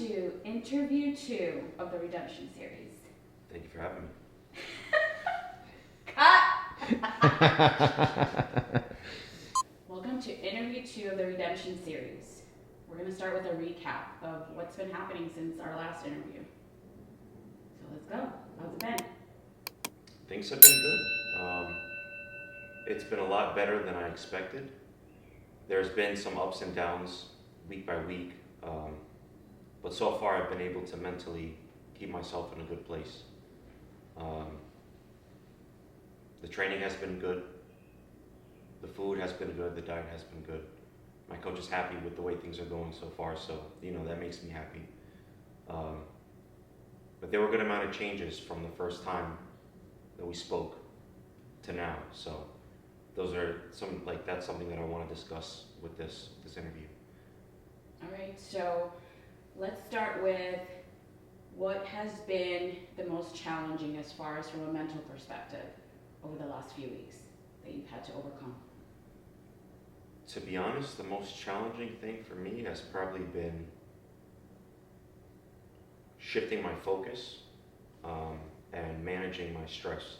to interview 2 of the Redemption series. Thank you for having me. Cut! Welcome to interview 2 of the Redemption series. We're going to start with a recap of what's been happening since our last interview. So let's go. How's it been? Things have been good. It's been a lot better than I expected. There's been some ups and downs week by week, but so far I've been able to mentally keep myself in a good place. The training has been good. The food has been good. The diet has been good. My coach is happy with the way things are going so far, so that makes me happy. But there were a good amount of changes from the first time that we spoke to now. So those are that's something that I want to discuss with this interview. All right, so let's start with what has been the most challenging as far as from a mental perspective over the last few weeks that you've had to overcome. To be honest, the most challenging thing for me has probably been shifting my focus and managing my stress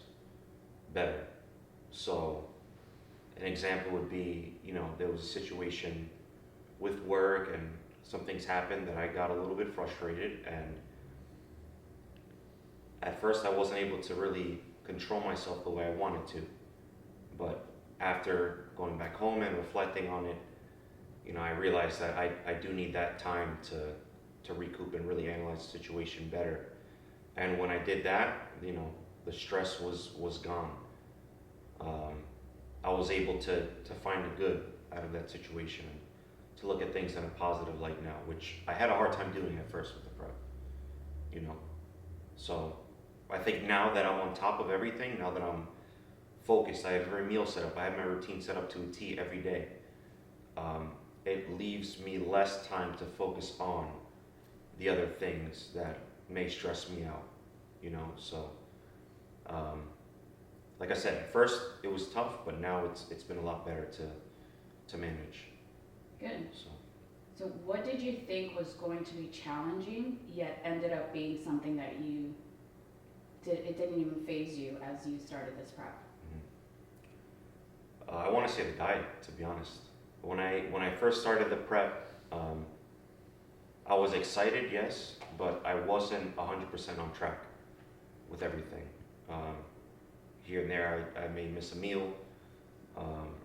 better. So an example would be, there was a situation with work and some things happened that I got a little bit frustrated, and at first I wasn't able to really control myself the way I wanted to. But after going back home and reflecting on it, I realized that I do need that time to recoup and really analyze the situation better. And when I did that, the stress was gone. I was able to find the good out of that situation and to look at things in a positive light now, which I had a hard time doing at first with the prep. So I think now that I'm on top of everything, now that I'm focused, I have every meal set up, I have my routine set up to a T every day. It leaves me less time to focus on the other things that may stress me out, so like I said, at first it was tough, but now it's been a lot better to manage. Good. So what did you think was going to be challenging, yet ended up being something that it didn't even faze you as you started this prep? I want to say the diet, to be honest. When I first started the prep, I was excited, yes, but I wasn't 100% on track with everything. Here and there, I may miss a meal,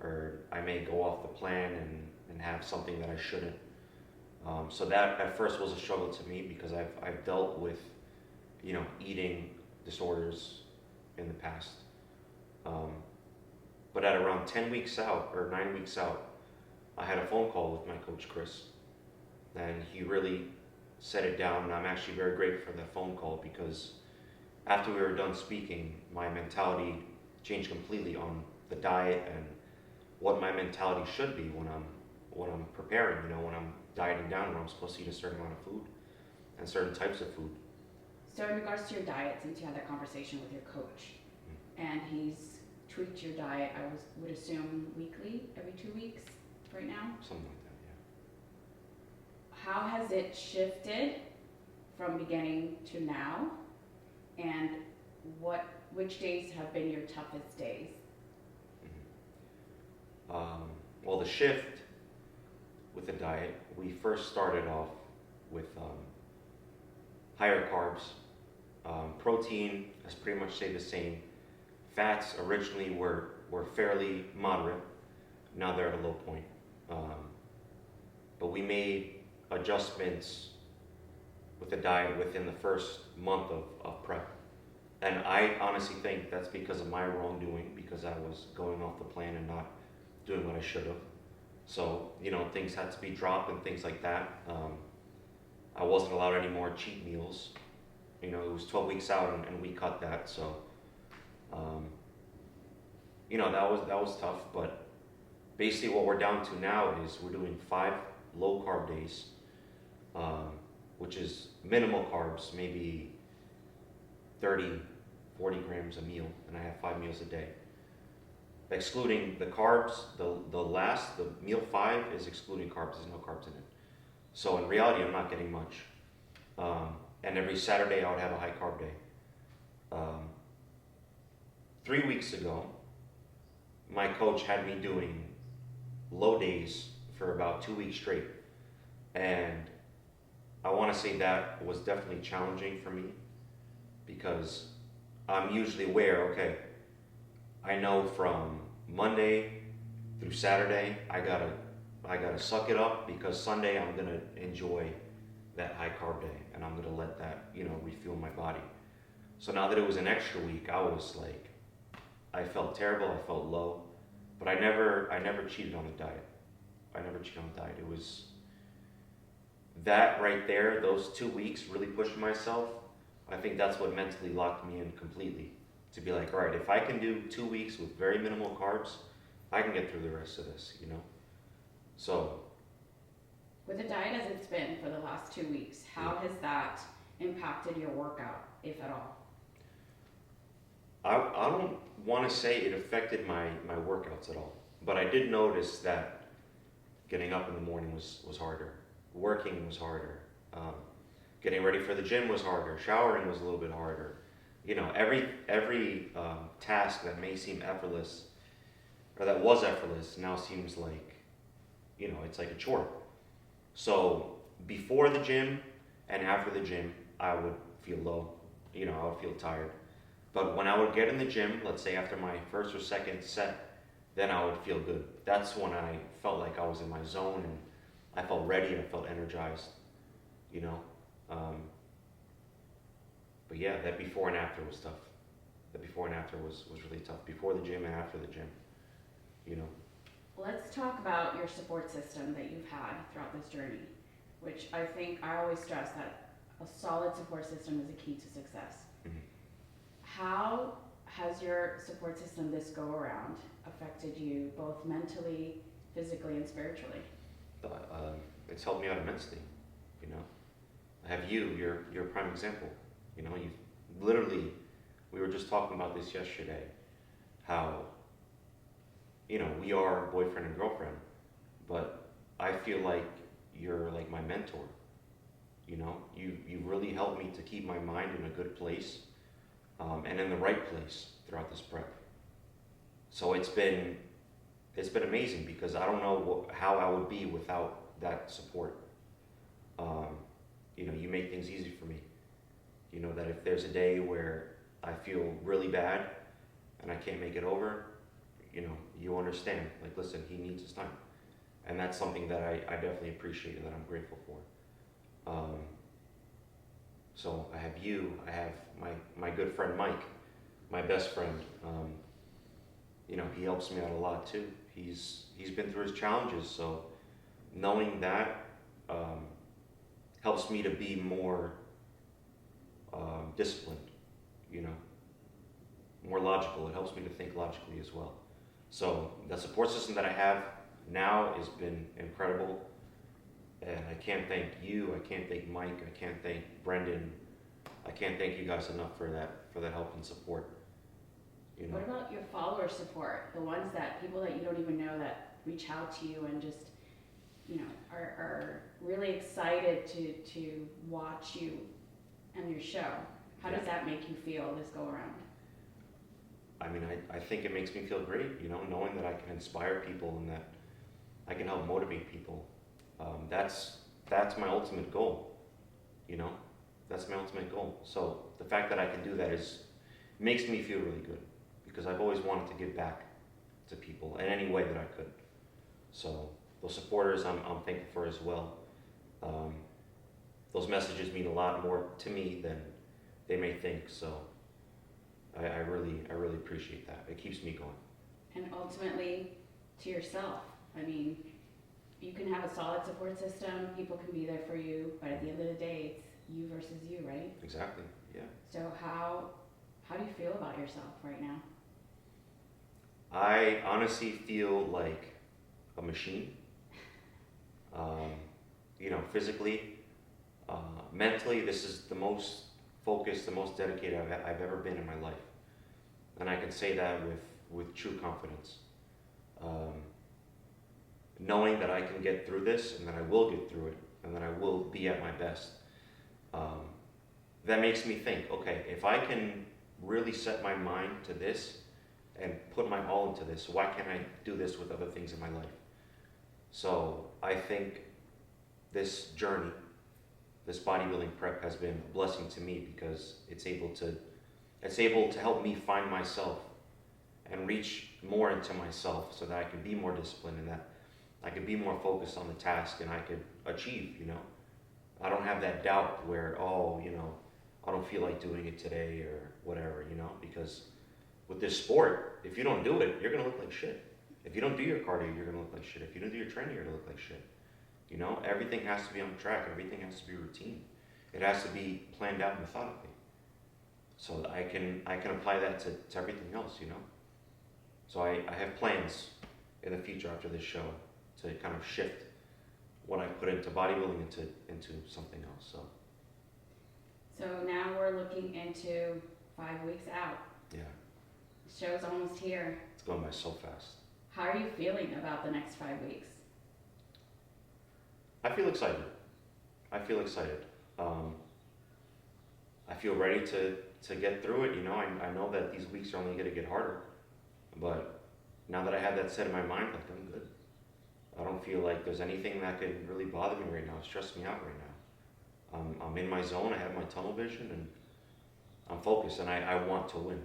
or I may go off the plan and have something that I shouldn't. So that at first was a struggle to me because I've dealt with, eating disorders in the past. But at around 10 weeks out or 9 weeks out, I had a phone call with my coach, Chris, and he really set it down, and I'm actually very grateful for that phone call because after we were done speaking, my mentality changed completely on the diet and what my mentality should be when I'm preparing, when I'm dieting down, when I'm supposed to eat a certain amount of food and certain types of food. So in regards to your diet, since you had that conversation with your coach, and he's tweaked your diet, I would assume weekly, every 2 weeks right now? Something like that, yeah. How has it shifted from beginning to now? And which days have been your toughest days? Well, the shift with the diet, we first started off with higher carbs. Protein has pretty much stayed the same. Fats originally were fairly moderate. Now they're at a low point. But we made adjustments with the diet within the first month of prep. And I honestly think that's because of my wrongdoing, because I was going off the plan and not doing what I should have. So, things had to be dropped and things like that. I wasn't allowed any more cheat meals. It was 12 weeks out and we cut that. So, that was tough. But basically what we're down to now is we're doing 5 low carb days, which is minimal carbs, maybe 30, 40 grams a meal, and I have 5 meals a day. Excluding the carbs, the meal 5 is excluding carbs, there's no carbs in it. So in reality, I'm not getting much. And every Saturday I would have a high carb day. Um, 3 weeks ago, my coach had me doing low days for about 2 weeks straight. And I want to say that was definitely challenging for me because I'm usually aware, okay, I know from Monday through Saturday, I gotta suck it up because Sunday I'm gonna enjoy that high carb day and I'm gonna let that, refuel my body. So now that it was an extra week, I was like, I felt terrible, I felt low, but I never cheated on the diet. I never cheated on the diet. It was that right there, those 2 weeks really pushing myself. I think that's what mentally locked me in completely. To be like, all right, if I can do 2 weeks with very minimal carbs, I can get through the rest of this, So, With the diet as it's been for the last 2 weeks, how has that impacted your workout, if at all? I don't want to say it affected my workouts at all, but I did notice that getting up in the morning was harder, working was harder, getting ready for the gym was harder, showering was a little bit harder. Every task that may seem effortless, or that was effortless, now seems like, it's like a chore. So before the gym and after the gym, I would feel low, I would feel tired. But when I would get in the gym, let's say after my first or second set, then I would feel good. That's when I felt like I was in my zone and I felt ready and I felt energized, you know. But yeah, that before and after was tough. The before and after was really tough. Before the gym and after the gym, you know. Let's talk about your support system that you've had throughout this journey, which I think I always stress that a solid support system is a key to success. Mm-hmm. How has your support system this go around affected you both mentally, physically, and spiritually? It's helped me out immensely, you know. I have you're a prime example. You know, you literally, we were just talking about this yesterday, how, we are boyfriend and girlfriend, but I feel like you're like my mentor. You know, you really helped me to keep my mind in a good place, and in the right place throughout this prep. So it's been amazing because I don't know how I would be without that support. You make things easy for me. You know that if there's a day where I feel really bad and I can't make it over, you understand. Like, listen, he needs his time, and that's something that I definitely appreciate and that I'm grateful for. So I have you. I have my good friend Mike, my best friend. He helps me out a lot too. He's been through his challenges, so knowing that helps me to be more disciplined. More logical. It helps me to think logically as well. So the support system that I have now has been incredible, and I can't thank you. I can't thank Mike. I can't thank Brendan. I can't thank you guys enough for that help and support. What about your follower support? The ones people that you don't even know that reach out to you and just, are really excited to watch you and your show. How does that make you feel this go around? I mean, I think it makes me feel great, knowing that I can inspire people and that I can help motivate people. That's my ultimate goal, That's my ultimate goal. So the fact that I can do that makes me feel really good because I've always wanted to give back to people in any way that I could. So those supporters I'm thankful for as well. Those messages mean a lot more to me than they may think. So I really appreciate that. It keeps me going. And ultimately, to yourself. I mean, you can have a solid support system, people can be there for you, but at the end of the day, it's you versus you, right? Exactly, yeah. So how do you feel about yourself right now? I honestly feel like a machine. Physically, mentally, this is the most focused, the most dedicated I've ever been in my life. And I can say that with true confidence. Knowing that I can get through this and that I will get through it and that I will be at my best. um, that makes me think, okay, if I can really set my mind to this and put my all into this, why can't I do this with other things in my life? So I think this journey, this bodybuilding prep has been a blessing to me because it's able to help me find myself and reach more into myself so that I can be more disciplined and that I could be more focused on the task and I could achieve, I don't have that doubt where, I don't feel like doing it today or whatever, because with this sport, if you don't do it, you're going to look like shit. If you don't do your cardio, you're going to look like shit. If you don't do your training, you're going to look like shit. Everything has to be on track. Everything has to be routine. It has to be planned out methodically. So I can apply that to everything else, So I have plans in the future after this show to kind of shift what I put into bodybuilding into something else. So now we're looking into 5 weeks out. Yeah. The show's almost here. It's going by so fast. How are you feeling about the next 5 weeks? I feel excited. I feel ready to get through it. I know that these weeks are only going to get harder, but now that I have that set in my mind, like, I'm good. I don't feel like there's anything that could really bother me right now, stress me out right now. I'm in my zone. I have my tunnel vision, and I'm focused, and I want to win.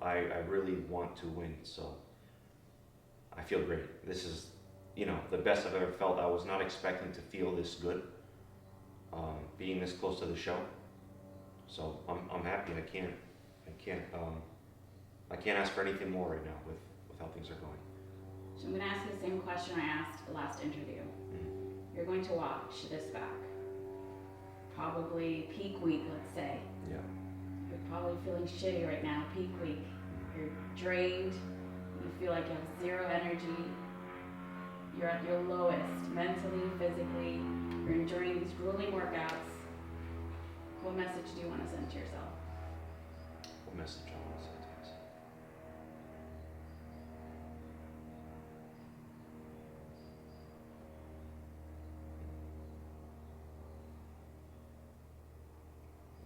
I really want to win. So I feel great. This is, the best I've ever felt. I was not expecting to feel this good, being this close to the show. So I'm happy. I can't ask for anything more right now with how things are going. So I'm going to ask you the same question I asked the last interview. Mm-hmm. You're going to watch this back. Probably peak week, let's say. Yeah. You're probably feeling shitty right now, peak week. You're drained. You feel like you have zero energy. You're at your lowest, mentally, physically. You're enduring these grueling workouts. What message do you want to send to yourself? What message I want to send to myself?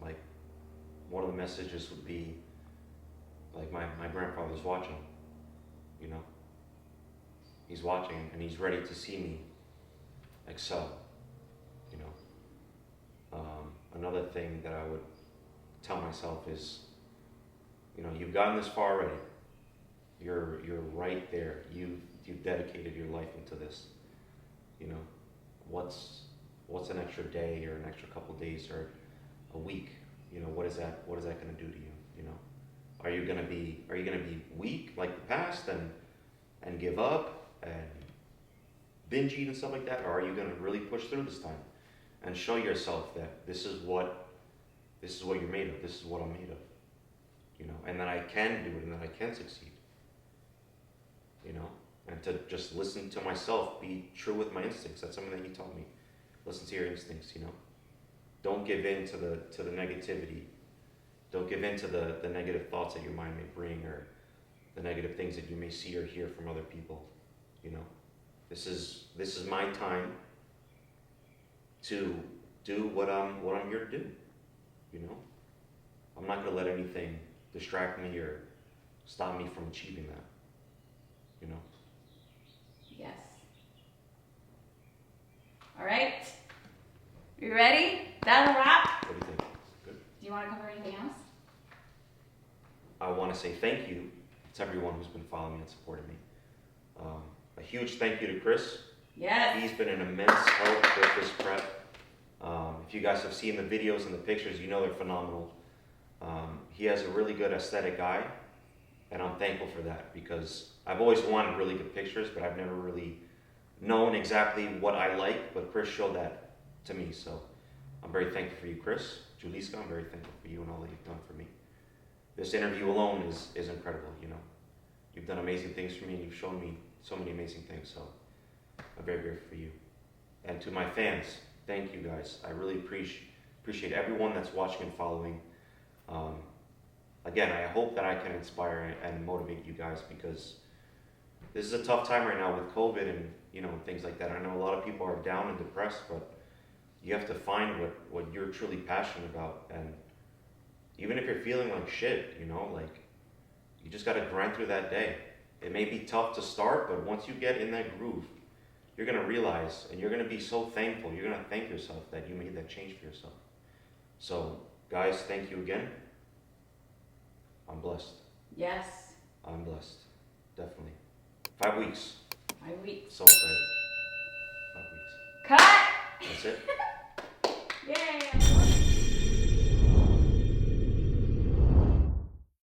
Like, one of the messages would be, like, my grandfather's watching, He's watching and he's ready to see me excel, Another thing that I would tell myself is, you've gotten this far already. You're right there. You've dedicated your life into this. What's an extra day or an extra couple days or a week? What is that going to do to you? Are you going to be weak like the past and give up and binge eat and stuff like that, or are you going to really push through this time and show yourself that this is what you're made of, this is what I'm made of, and that I can do it and that I can succeed, and to just listen to myself, be true with my instincts. That's something that you taught me. Listen to your instincts, Don't give in to the negativity. Don't give in to the negative thoughts that your mind may bring or the negative things that you may see or hear from other people, This is my time to do what I'm here to do, I'm not going to let anything distract me or stop me from achieving that, Yes. All right. You ready? That a wrap? What do you think? Good? Do you want to cover anything else? I want to say thank you to everyone who's been following me and supporting me. A huge thank you to Chris. Yes. He's been an immense help with this prep. If you guys have seen the videos and the pictures, they're phenomenal. He has a really good aesthetic eye, and I'm thankful for that because I've always wanted really good pictures, but I've never really known exactly what I like, but Chris showed that to me, so I'm very thankful for you, Chris. Juliska, I'm very thankful for you and all that you've done for me. This interview alone is incredible, You've done amazing things for me, and you've shown me so many amazing things, so I'm very grateful for you. And to my fans, thank you guys. I really appreciate everyone that's watching and following. Again, I hope that I can inspire and motivate you guys because this is a tough time right now with COVID and things like that. I know a lot of people are down and depressed, but you have to find what you're truly passionate about. And even if you're feeling like shit, you know, like, you just gotta grind through that day. It may be tough to start, but once you get in that groove, you're gonna realize, and you're gonna be so thankful, you're gonna thank yourself that you made that change for yourself. So, guys, thank you again. I'm blessed. Yes. I'm blessed. Definitely. 5 weeks. 5 weeks. So excited. 5 weeks. Cut! That's it. Yay!